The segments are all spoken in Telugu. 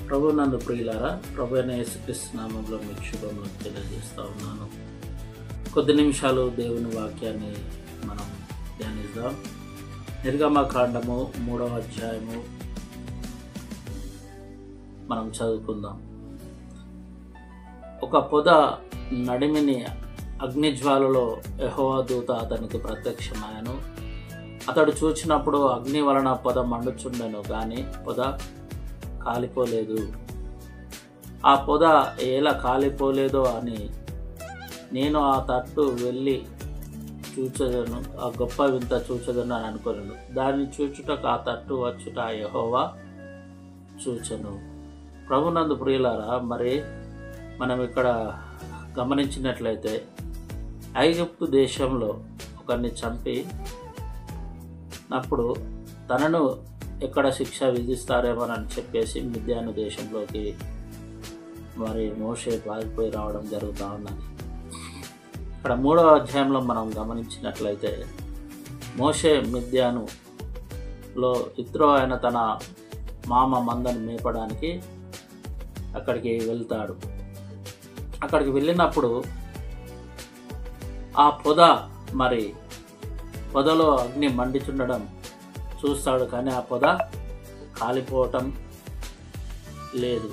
ప్రభునందు ప్రియులారా, ప్రభు అయిన యేసుక్రీస్తు నామములో మీకు శుభములు తెలియజేస్తా ఉన్నాను. కొద్ది నిమిషాలు దేవుని వాక్యాన్ని మనం ధ్యానిద్దాం. నిర్గమకాండము 3వ అధ్యాయము మనం చదువుకుందాం. ఒక పొద నడిమిని అగ్నిజ్వాలలో యెహోవా దూత అతనికి ప్రత్యక్షమాయను. అతడు చూచినప్పుడు అగ్ని వలన పొద మండుచుండెను, కానీ పొద కాలిపోలేదు. ఆ పొద ఎలా కాలిపోలేదో అని నేను ఆ తట్టు వెళ్ళి చూచదను, ఆ గొప్ప వింత చూచదను అని అనుకున్నాను. దాన్ని చూచుటకు ఆ తట్టు వచ్చుట యెహోవా చూచెను. ప్రభునందు ప్రియులారా, మరి మనం ఇక్కడ గమనించినట్లయితే ఐగుప్తు దేశంలో ఒకరిని చంపినప్పుడు తనను ఎక్కడ శిక్ష విధిస్తారేమోనని చెప్పేసి మిద్యాను దేశంలోకి మరి మోషే పారిపోయి రావడం జరుగుతూ ఉన్నది. ఇక్కడ 3వ అధ్యాయంలో మనం గమనించినట్లయితే మోషే మిద్యానులో ఇత్రో అయిన తన మామ మందను మేపడానికి అక్కడికి వెళ్తాడు. అక్కడికి వెళ్ళినప్పుడు ఆ పొదలో అగ్ని మండిచుండడం చూస్తాడు, కానీ ఆ పొద కాలిపోవటం లేదు.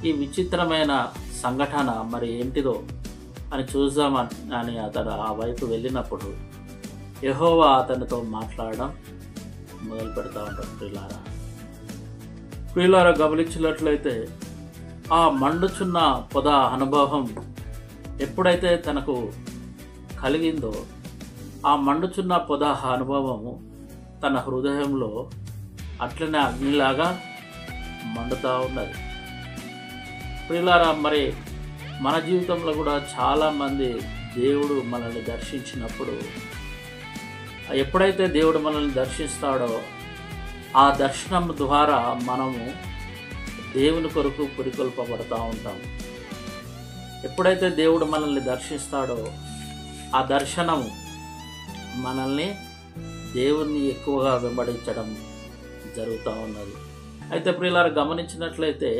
ఈ విచిత్రమైన సంఘటన మరి ఏంటిదో అని చూద్దామని అతను ఆ వైపు వెళ్ళినప్పుడు యెహోవా అతనితో మాట్లాడడం మొదలు పెడతా ఉంటాడు. ప్రియులారా, గమనించినట్లయితే ఆ మండుచున్న పొద అనుభవం ఎప్పుడైతే తనకు కలిగిందో ఆ మండుచున్న పొద అనుభవము తన హృదయంలో అట్లనే అగ్నిలాగా మండుతూ ఉన్నది. ప్రియులారా, మరి మన జీవితంలో కూడా చాలామంది దేవుడు మనల్ని దర్శించినప్పుడు, ఎప్పుడైతే దేవుడు మనల్ని దర్శిస్తాడో ఆ దర్శనం ద్వారా మనము దేవుని కొరకు పురికొల్పబడుతూ ఉంటాం. ఎప్పుడైతే దేవుడు మనల్ని దర్శిస్తాడో ఆ దర్శనము మనల్ని దేవుణ్ణి ఎక్కువగా వెంబడించడం జరుగుతూ ఉన్నది. అయితే ప్రియులారా, గమనించినట్లయితే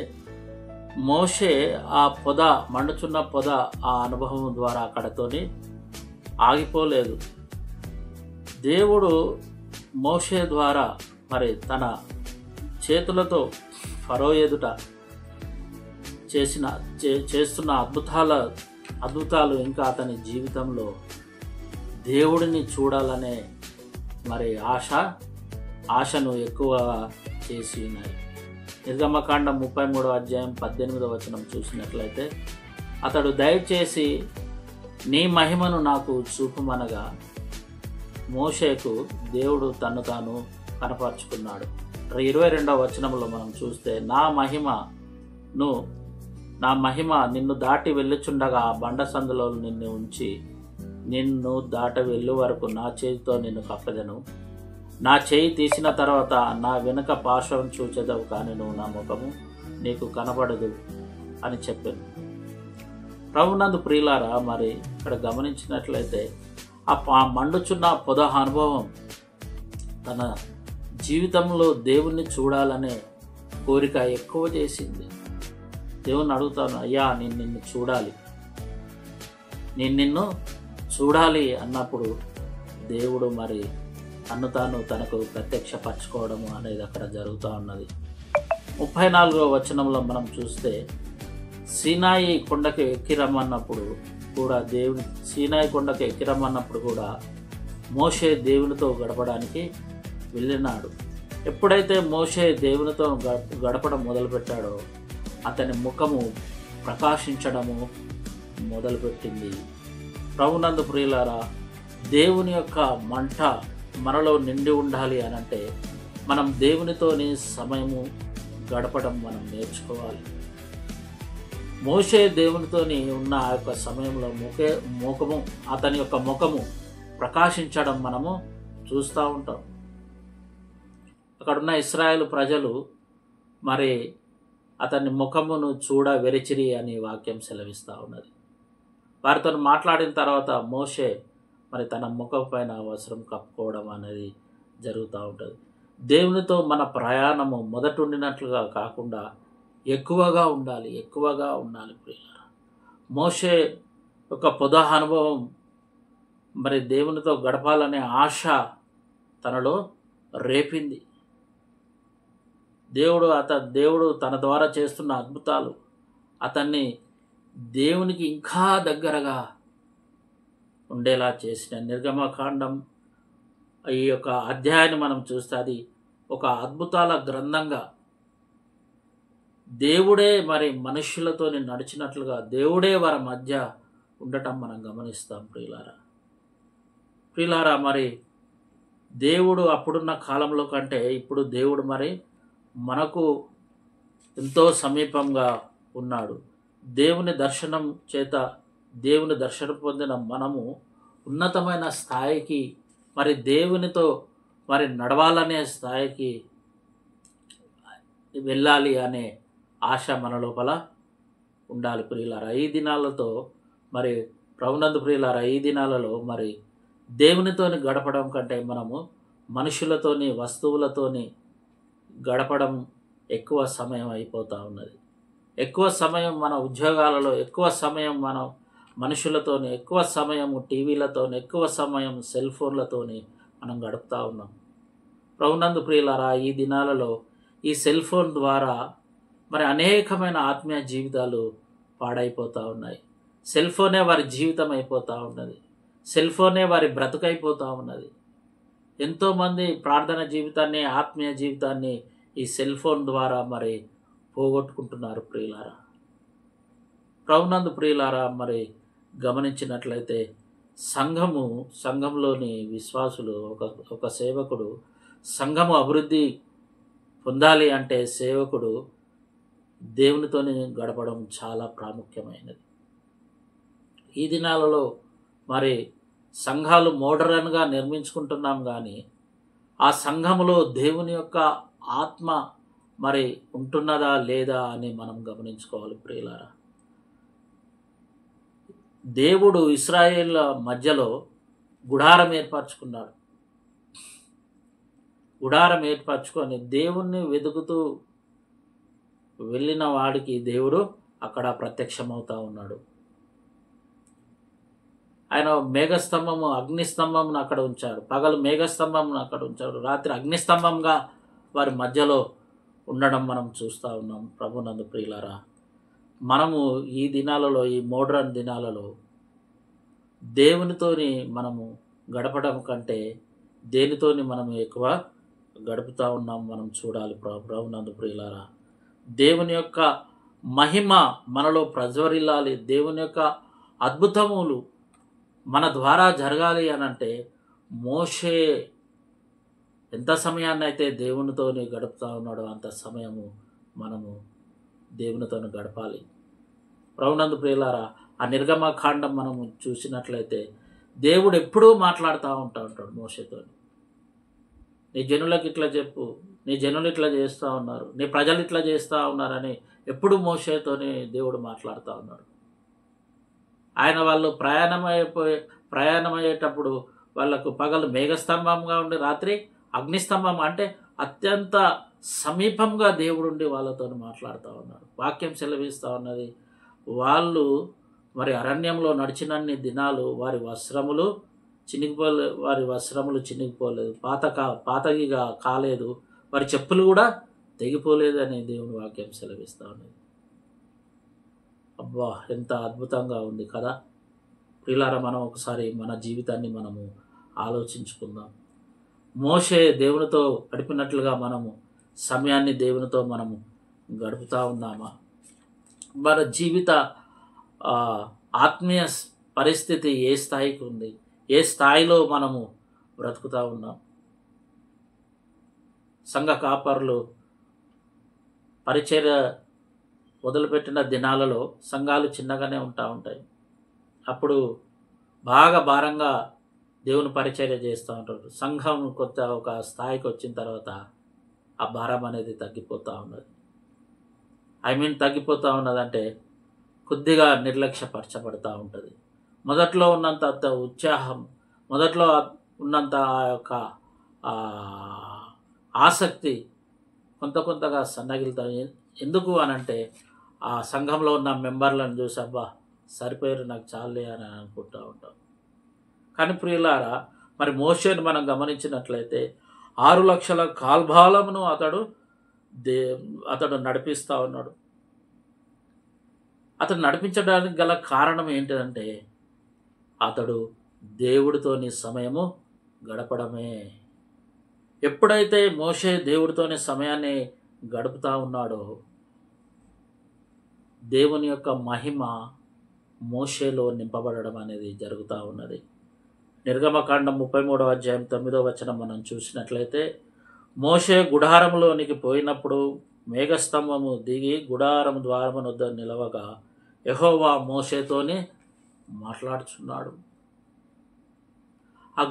మోషే ఆ పొద మండుచున్న పొద ఆ అనుభవం ద్వారా అక్కడతోని ఆగిపోలేదు. దేవుడు మోషే ద్వారా మరి తన చేతులతో ఫరో ఎదుట చేస్తున్న అద్భుతాలు ఇంకా అతని జీవితంలో దేవుడిని చూడాలనే మరి ఆశను ఎక్కువ చేసి ఉన్నాయి. నిర్గమకాండం 33వ అధ్యాయం 18వ వచనం చూసినట్లయితే అతడు దయచేసి నీ మహిమను నాకు చూపుమనగా మోషేకు దేవుడు తన్ను తాను కనపరుచుకున్నాడు. 22వ వచనంలో మనం చూస్తే నా మహిమ నిన్ను దాటి వెళ్ళుచుండగా ఆ బండ సందులో నిన్ను ఉంచి నిన్ను దాట వెళ్ళు వరకు నా చేతితో నిన్ను కప్పదను. నా చేయి తీసిన తర్వాత నా వెనుక పార్శ్వం చూచెదవు, కానీ నువ్వు నా ముఖము నీకు కనబడదు అని చెప్పాను. ప్రభునందు ప్రియులారా, మరి ఇక్కడ గమనించినట్లయితే ఆ మండుచున్న పొద అనుభవం తన జీవితంలో దేవుణ్ణి చూడాలనే కోరిక ఎక్కువ చేసింది. దేవుణ్ణి అడుగుతాను, అయ్యా నేను నిన్ను చూడాలి అన్నప్పుడు దేవుడు మరి తనకు ప్రత్యక్షపరచుకోవడము అనేది అక్కడ జరుగుతూ ఉన్నది. 34వ వచనంలో మనం చూస్తే సీనాయి కొండకు ఎక్కిరమ్మన్నప్పుడు కూడా మోషే దేవునితో గడపడానికి వెళ్ళినాడు. ఎప్పుడైతే మోషే దేవునితో గడపడం మొదలుపెట్టాడో అతని ముఖము ప్రకాశించడము మొదలుపెట్టింది. ప్రభునందు ప్రియులారా, దేవుని యొక్క మంట మనలో నిండి ఉండాలి అని అంటే మనం దేవునితోని సమయము గడపడం మనం నేర్చుకోవాలి. మోషే దేవునితోని ఉన్న ఆ యొక్క సమయంలో అతని యొక్క ముఖము ప్రకాశించడం మనము చూస్తూ ఉంటాం. అక్కడున్న ఇశ్రాయేలు ప్రజలు మరి అతని ముఖమును చూడ వెరిచిరి అని వాక్యం సెలవిస్తూ ఉన్నది. వారితో మాట్లాడిన తర్వాత మోషే మరి తన ముఖం పైన వస్త్రం కప్పుకోవడం అనేది జరుగుతూ ఉంటుంది. దేవునితో మన ప్రయాణము మొదటుండినట్లుగా కాకుండా ఎక్కువగా ఉండాలి, ఎక్కువగా ఉండాలి ప్రియులారా. మోషే ఒక పొద అనుభవం, మరి దేవునితో గడపాలనే ఆశ తనలో రేపింది. దేవుడు తన ద్వారా చేస్తున్న అద్భుతాలు అతన్ని దేవునికి ఇంకా దగ్గరగా ఉండేలా చేసిన నిర్గమకాండం ఈ యొక్క అధ్యాయాన్ని మనం చూస్తే అది ఒక అద్భుతాల గ్రంథంగా, దేవుడే మరి మనుషులతో నడిచినట్లుగా దేవుడే వారి మధ్య ఉండటం మనం గమనిస్తాం ప్రియులారా. మరి దేవుడు అప్పుడున్న కాలంలో కంటే ఇప్పుడు దేవుడు మరి మనకు ఎంతో సమీపంగా ఉన్నాడు. దేవుని దర్శనం పొందిన మనము ఉన్నతమైన స్థాయికి, మరి దేవునితో మరి నడవాలనే స్థాయికి వెళ్ళాలి అనే ఆశ మన లోపల ఉండాలి ప్రియులారా. ఈ దినాలతో మరి ప్రభునందు ప్రియులారా, ఈ దినాలలో మరి దేవునితోని గడపడం కంటే మనము మనుషులతోని, వస్తువులతోని గడపడం ఎక్కువ సమయం అయిపోతూ ఉన్నది. ఎక్కువ సమయం మన ఉద్యోగాలలో, ఎక్కువ సమయం మనం మనుషులతోని, ఎక్కువ సమయం టీవీలతోని, ఎక్కువ సమయం సెల్ ఫోన్లతోని మనం గడుపుతూ ఉన్నాం. ప్రభునందు ప్రియులారా, ఈ దినాలలో ఈ సెల్ ఫోన్ ద్వారా మరి అనేకమైన ఆత్మీయ జీవితాలు పాడైపోతూ ఉన్నాయి. సెల్ ఫోనే వారి జీవితం అయిపోతూ ఉన్నది. సెల్ ఫోనే వారి బ్రతుకైపోతూ ఉన్నది. ఎంతోమంది ప్రార్థన జీవితాన్ని, ఆత్మీయ జీవితాన్ని ఈ సెల్ ఫోన్ ద్వారా మరి పోగొట్టుకుంటున్నారు ప్రియులారా. ప్రభునందు ప్రియులారా, మరి గమనించినట్లయితే సంఘంలోని విశ్వాసులు, ఒక సేవకుడు సంఘము అభివృద్ధి పొందాలి అంటే సేవకుడు దేవునితోని గడపడం చాలా ప్రాముఖ్యమైనది. ఈ దినాలలో మరి సంఘాలు మోడర్న్గా నిర్మించుకుంటున్నాం, కానీ ఆ సంఘములో దేవుని యొక్క ఆత్మ మరి ఉంటున్నదా లేదా అని మనం గమనించుకోవాలి ప్రియులారా. దేవుడు ఇశ్రాయేళ్ల మధ్యలో గుడారం ఏర్పరచుకొని దేవుణ్ణి వెతుకుతూ వెళ్ళిన వాడికి దేవుడు అక్కడ ప్రత్యక్షమవుతా ఉన్నాడు. ఆయన మేఘస్తంభము, అగ్నిస్తంభంను అక్కడ ఉంచారు. పగలు మేఘస్తంభంను అక్కడ ఉంచారు, రాత్రి అగ్నిస్తంభంగా వారి మధ్యలో ఉండడం మనం చూస్తూ ఉన్నాం. ప్రభునందు ప్రియులారా, మనము ఈ దినాలలో, ఈ మోడ్రన్ దినాలలో దేవునితోని మనము గడపడం కంటే దేనితోని మనం ఎక్కువ గడుపుతూ ఉన్నాం మనం చూడాలి. ప్రభునందు ప్రియులారా, దేవుని యొక్క మహిమ మనలో ప్రజ్వరిల్లాలి, దేవుని యొక్క అద్భుతములు మన ద్వారా జరగాలి అని అంటే మోషే ఎంత సమయాన్ని అయితే దేవునితోని గడుపుతూ ఉన్నాడో అంత సమయము మనము దేవునితోని గడపాలి. ప్రభునందు ప్రియులారా, ఆ నిర్గమకాండం మనము చూసినట్లయితే దేవుడు ఎప్పుడూ మాట్లాడుతూ ఉంటాడు మోషేతో. నీ జనులకు ఇట్లా చెప్పు, నీ జనులు ఇట్లా చేస్తూ ఉన్నారు, నీ ప్రజలు ఇట్లా చేస్తూ ఉన్నారని ఎప్పుడు మోషేతోని దేవుడు మాట్లాడుతూ ఉన్నాడు. ఆయన వాళ్ళు ప్రయాణమయ్యేటప్పుడు వాళ్ళకు పగలు మేఘస్తంభంగా ఉండి రాత్రి అగ్నిస్తంభం, అంటే అత్యంత సమీపంగా దేవుడుండి వాళ్ళతో మాట్లాడుతూ ఉన్నాడు. వాక్యం సెలవిస్తూ ఉన్నది, వాళ్ళు మరి అరణ్యంలో నడిచినన్ని దినాలు వారి వస్త్రములు చినిగిపోలేదు, పాతగిగా కాలేదు, వారి చెప్పులు కూడా తెగిపోలేదు అని దేవుని వాక్యం సెలవిస్తూ ఉన్నది. అబ్బా, ఎంత అద్భుతంగా ఉంది కదా ప్రియులారా. మనం ఒకసారి మన జీవితాన్ని మనము ఆలోచించుకుందాం. మోషే దేవునితో గడిపినట్లుగా మనము సమయాన్ని దేవునితో మనము గడుపుతూ ఉన్నామా? మన జీవిత ఆత్మీయ పరిస్థితి ఏ స్థాయికి ఉంది? ఏ స్థాయిలో మనము బ్రతుకుతూ ఉన్నాం? సంఘ కాపరులు పరిచర్య మొదలుపెట్టిన దినాలలో సంఘాలు చిన్నగానే ఉంటాయి. అప్పుడు బాగా భారంగా దేవుని పరిచర్య చేస్తూ ఉంటారు. సంఘం కొత్త ఒక స్థాయికి వచ్చిన తర్వాత ఆ భారం అనేది తగ్గిపోతూ ఉన్నది. తగ్గిపోతూ ఉన్నదంటే కొద్దిగా నిర్లక్ష్యపరచబడుతూ ఉంటుంది. మొదట్లో ఉన్నంత ఉత్సాహం, మొదట్లో ఉన్నంత ఆ యొక్క ఆసక్తి కొంతగా సన్నగిలుతూ ఎందుకు అనంటే ఆ సంఘంలో ఉన్న మెంబర్లను చూసి అబ్బా సరిపోయారు నాకు చాలే అని అనుకుంటూ ఉంటాం. కానీ ప్రియులారా, మరి మోషేను మనం గమనించినట్లయితే 6,00,000 కాల్బాలమును దే అతడు నడిపిస్తూ ఉన్నాడు. అతడు నడిపించడానికి గల కారణం ఏంటంటే అతడు దేవుడితోని సమయము గడపడమే. ఎప్పుడైతే మోషే దేవుడితోని సమయాన్ని గడుపుతూ ఉన్నాడో దేవుని యొక్క మహిమ మోషేలో నింపబడడం అనేది జరుగుతూ ఉన్నది. నిర్గమకాండం 33వ అధ్యాయం 9వ వచనం మనం చూసినట్లయితే మోషే గుడారములోనికి పోయినప్పుడు మేఘస్తంభము దిగి గుడారం ద్వారము వద్ద నిలవగా యెహోవా మోషేతోని మాట్లాడుచున్నాడు. ఆ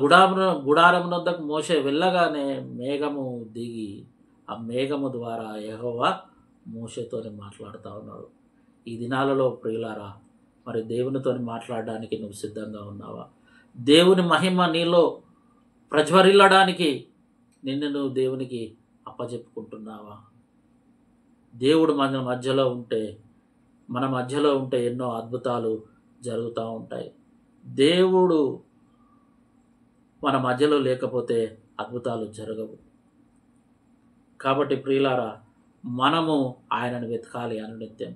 గుడారం వద్దకు మోషే వెళ్ళగానే మేఘము దిగి ఆ మేఘము ద్వారా యెహోవా మోషేతోని మాట్లాడుతూ ఉన్నాడు. ఈ దినాలలో ప్రియులారా, మరి దేవునితోని మాట్లాడడానికి నువ్వు సిద్ధంగా ఉన్నావా? దేవుని మహిమ నీలో ప్రజ్వరిల్లడానికి నిన్ను నువ్వు దేవునికి అప్పచెప్పుకుంటున్నావా? దేవుడు మన మధ్యలో ఉంటే ఎన్నో అద్భుతాలు జరుగుతూ ఉంటాయి. దేవుడు మన మధ్యలో లేకపోతే అద్భుతాలు జరగవు. కాబట్టి ప్రియులారా, మనము ఆయనను వెతకాలి అనునిత్యం.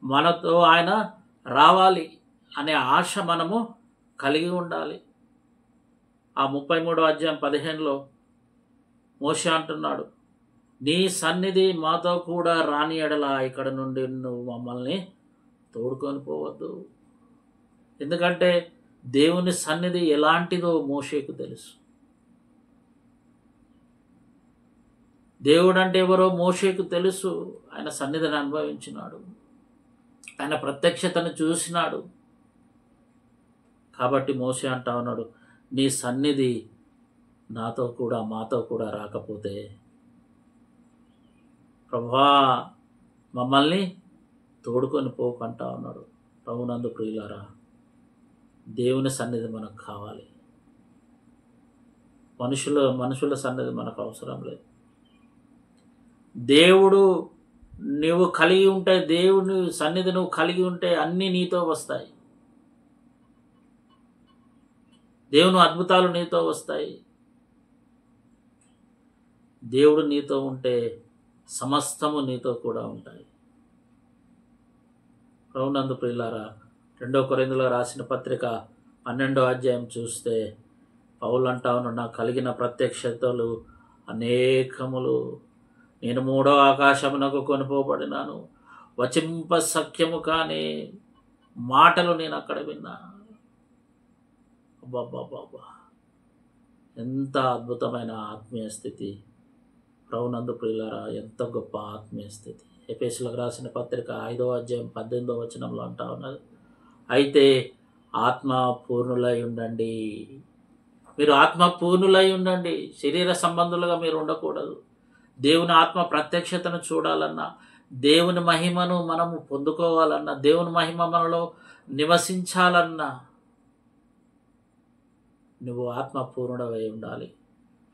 మనతో ఆయన రావాలి అనే ఆశ మనము కలిగి ఉండాలి. ఆ 33వ అధ్యాయం 15లో మోషే అంటున్నాడు, నీ సన్నిధి మాతో కూడా రాని ఎడల ఇక్కడ నుండి నువ్వు మమ్మల్ని తోడుకొని పోవద్దు. ఎందుకంటే దేవుని సన్నిధి ఎలాంటిదో మోషేకు తెలుసు. దేవుడు అంటే ఎవరో మోషేకు తెలుసు. ఆయన సన్నిధిని అనుభవించినాడు, ఆయన ప్రత్యక్షతను చూసినాడు. కాబట్టి మోషే అంటా ఉన్నాడు, నీ సన్నిధి మాతో కూడా రాకపోతే ప్రభువా మమ్మల్ని తోడుకొని పోకంటా ఉన్నాడు. ప్రభునందు ప్రియులారా, దేవుని సన్నిధి మనకు కావాలి. మనుషుల సన్నిధి మనకు అవసరం లేదు. దేవుడు నువ్వు కలిగి ఉంటే, దేవుని సన్నిధి నువ్వు కలిగి ఉంటే అన్నీ నీతో వస్తాయి. దేవుని అద్భుతాలు నీతో వస్తాయి. దేవుడు నీతో ఉంటే సమస్తము నీతో కూడా ఉంటాయి. ప్రభునందు ప్రియులారా, 2 కొరింథీయులకు రాసిన పత్రిక 12వ అధ్యాయం చూస్తే పౌలు అంటా ఉన్నాడు, నాకు కలిగిన ప్రత్యక్షతలు అనేకములు. నేను 3వ ఆకాశమునకు కొనిపోబడినాను. వచింప సఖ్యము కాని మాటలు నేను అక్కడ విన్నా. బాబా, ఎంత అద్భుతమైన ఆత్మీయ స్థితి! ప్రభునందు ప్రియులారా, ఎంత గొప్ప ఆత్మీయ స్థితి! ఎఫెసీయులకు రాసిన పత్రిక 5వ అధ్యాయం 18వ వచనంలో అంటా ఉన్నది, అయితే ఆత్మ పూర్ణులై ఉండండి. మీరు ఆత్మ పూర్ణులై ఉండండి. శరీర సంబంధులుగా మీరు ఉండకూడదు. దేవుని ఆత్మ ప్రత్యక్షతను చూడాలన్నా, దేవుని మహిమను మనము పొందుకోవాలన్నా, దేవుని మహిమ మనలో నివసించాలన్నా నువ్వు ఆత్మ పూర్ణుడవై ఉండాలి.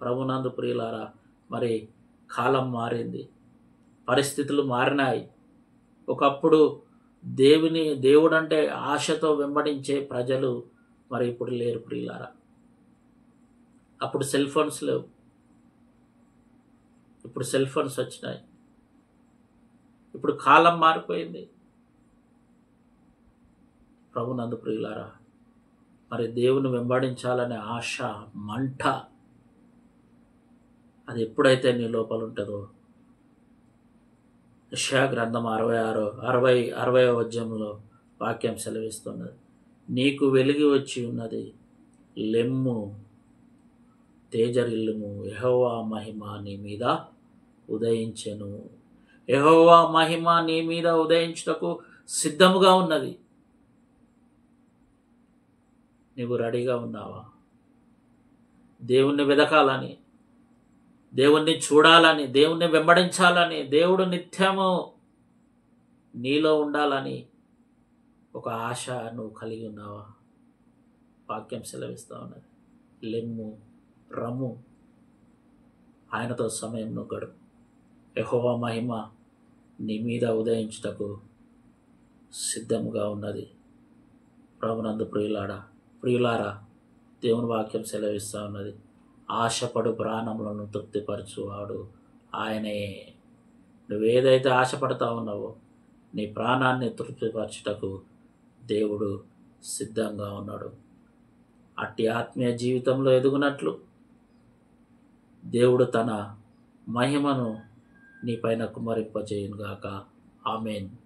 ప్రభునందు ప్రియులారా, మరి కాలం మారింది, పరిస్థితులు మారినాయి. ఒకప్పుడు దేవుడు అంటే ఆశతో వెంబడించే ప్రజలు మరి ఇప్పుడు లేరు ప్రియులారా. అప్పుడు సెల్ ఫోన్స్ లేవు, ఇప్పుడు సెల్ ఫోన్స్ వచ్చినాయి. ఇప్పుడు కాలం మారిపోయింది. ప్రభునందు ప్రియులారా, మరి దేవుని వెంబడించాలనే ఆశ, మంట, అది ఎప్పుడైతే నీ లోపల ఉంటుందో, యెషయా గ్రంథం 60వ అధ్యాయంలో వాక్యం సెలవిస్తున్నది, నీకు వెలిగి వచ్చి ఉన్నది, లెమ్ము తేజరిల్లుము, యెహోవా మహిమ నీ మీద ఉదయించెను. యెహోవా మహిమ నీ మీద ఉదయించుటకు సిద్ధముగా ఉన్నది. నీవు రెడీగా ఉన్నావా? దేవుణ్ణి వెదకాలని, దేవుణ్ణి చూడాలని, దేవుణ్ణి వెంబడించాలని, దేవుడు నిత్యము నీలో ఉండాలని ఒక ఆశ నువ్వు కలిగి ఉన్నావా? వాక్యం సెలవిస్తూ ఉన్నది, లెమ్ము, రమ్ము, ఆయనతో సమయం నువ్వు గడుపు. యెహోవా మహిమ నీ మీద ఉదయించుటకు సిద్ధముగా ఉన్నది. ప్రభునందు ప్రియులారా, దేవుని వాక్యం సెలవిస్తూ ఉన్నది, ఆశపడు ప్రాణములను తృప్తిపరచువాడు ఆయనే. నువ్వేదైతే ఆశపడతా ఉన్నావో నీ ప్రాణాన్ని తృప్తిపరచుటకు దేవుడు సిద్ధంగా ఉన్నాడు. అట్టి ఆత్మీయ జీవితంలో ఎదుగునట్లు దేవుడు తన మహిమను నీ పైన కుమ్మరింపజేయునుగాక. ఆమేన్.